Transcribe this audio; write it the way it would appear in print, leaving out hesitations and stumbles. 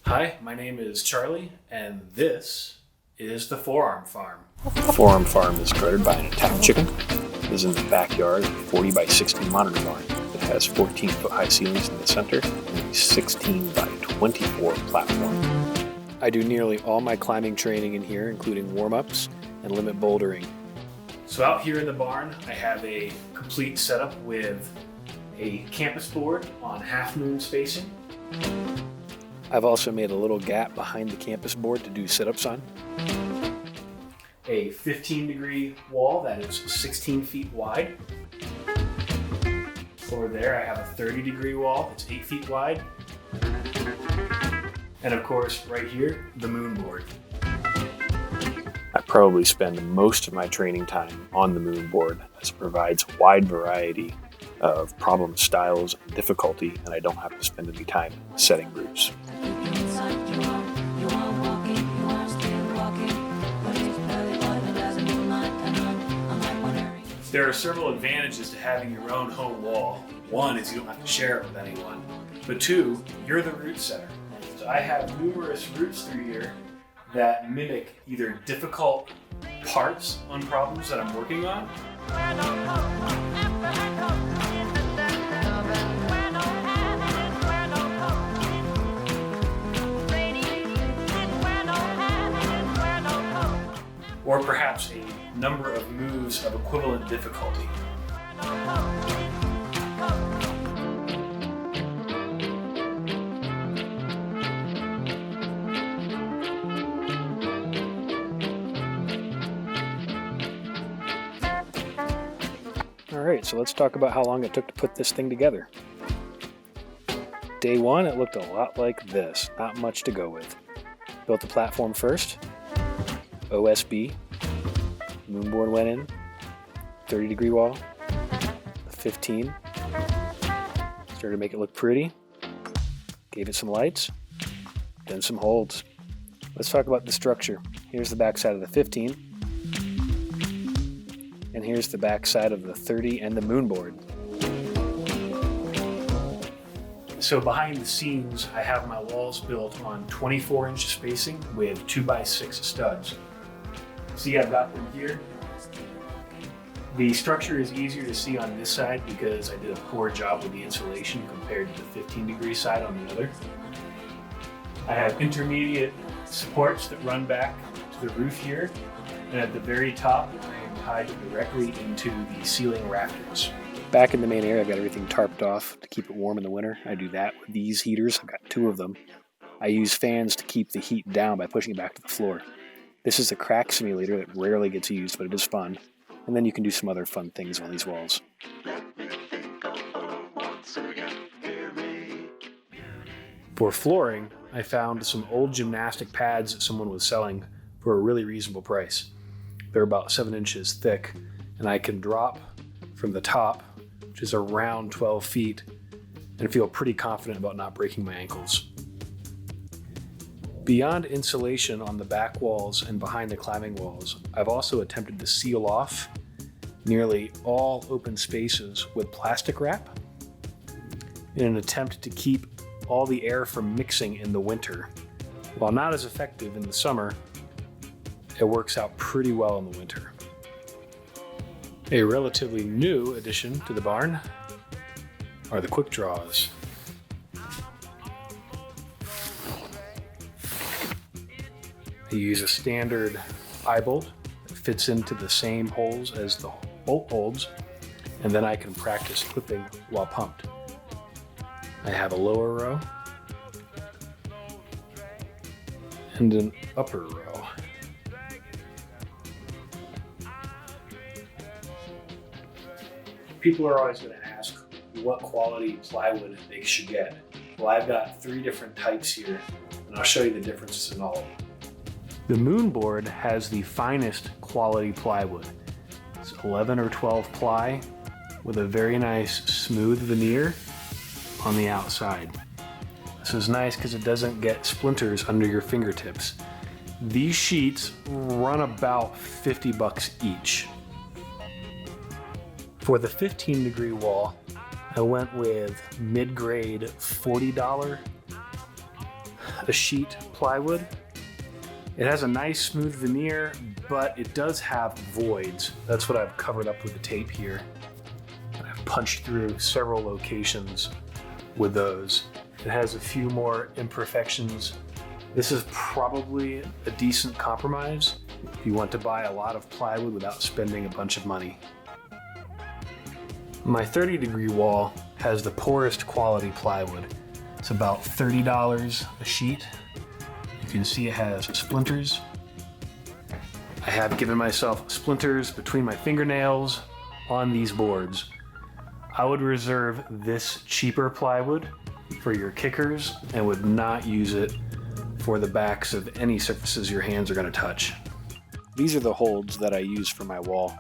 Hi, my name is Charlie, and this is the Forearm Farm. The Forearm Farm is guarded by an attack chicken. It is in the backyard of a 40 by 60 monitor barn. It has 14-foot high ceilings in the center and a 16 by 24 platform. I do nearly all my climbing training in here, including warm-ups and limit bouldering. So out here in the barn, I have a complete setup with a campus board on half moon spacing. I've also made a little gap behind the campus board to do sit-ups on. A 15-degree wall that is 16 feet wide. Over there I have a 30-degree wall that's 8 feet wide. And of course, right here, the moon board. I probably spend most of my training time on the moon board, as it provides a wide variety of problem styles and difficulty, and I don't have to spend any time setting routes. There are several advantages to having your own home wall. One is you don't have to share it with anyone, but two, you're the route setter. So I have numerous routes through here that mimic either difficult parts on problems that I'm working on, or perhaps a number of moves of equivalent difficulty. Alright, so let's talk about how long it took to put this thing together. Day one, it looked a lot like this, not much to go with. Built the platform first, OSB, moonboard went in, 30-degree wall, 15, started to make it look pretty, gave it some lights, then some holds. Let's talk about the structure. Here's the back side of the 15, and here's the back side of the 30 and the moonboard. So behind the scenes, I have my walls built on 24-inch spacing with 2x6 studs. See, I've got them here. The structure is easier to see on this side because I did a poor job with the insulation compared to the 15-degree side on the other. I have intermediate supports that run back to the roof here, and at the very top, I am tied directly into the ceiling rafters. Back in the main area, I've got everything tarped off to keep it warm in the winter. I do that with these heaters. I've got 2 of them. I use fans to keep the heat down by pushing it back to the floor. This is a crack simulator that rarely gets used, but it is fun. And then you can do some other fun things on these walls. For flooring, I found some old gymnastic pads that someone was selling for a really reasonable price. They're about 7 inches thick, and I can drop from the top, which is around 12 feet, and feel pretty confident about not breaking my ankles. Beyond insulation on the back walls and behind the climbing walls, I've also attempted to seal off nearly all open spaces with plastic wrap in an attempt to keep all the air from mixing in the winter. While not as effective in the summer, it works out pretty well in the winter. A relatively new addition to the barn are the Quickdraws. I use a standard eye bolt that fits into the same holes as the bolt holds, and then I can practice clipping while pumped. I have a lower row and an upper row. People are always going to ask what quality plywood they should get. Well, I've got 3 different types here, and I'll show you the differences in all of them. The moonboard has the finest quality plywood. It's 11 or 12 ply with a very nice smooth veneer on the outside. This is nice because it doesn't get splinters under your fingertips. These sheets run about $50 each. For the 15-degree wall, I went with mid-grade $40 a sheet plywood. It has a nice smooth veneer, but it does have voids. That's what I've covered up with the tape here. I've punched through several locations with those. It has a few more imperfections. This is probably a decent compromise if you want to buy a lot of plywood without spending a bunch of money. My 30-degree wall has the poorest quality plywood. It's about $30 a sheet. You can see it has splinters. I have given myself splinters between my fingernails on these boards. I would reserve this cheaper plywood for your kickers and would not use it for the backs of any surfaces your hands are going to touch. These are the holds that I use for my wall.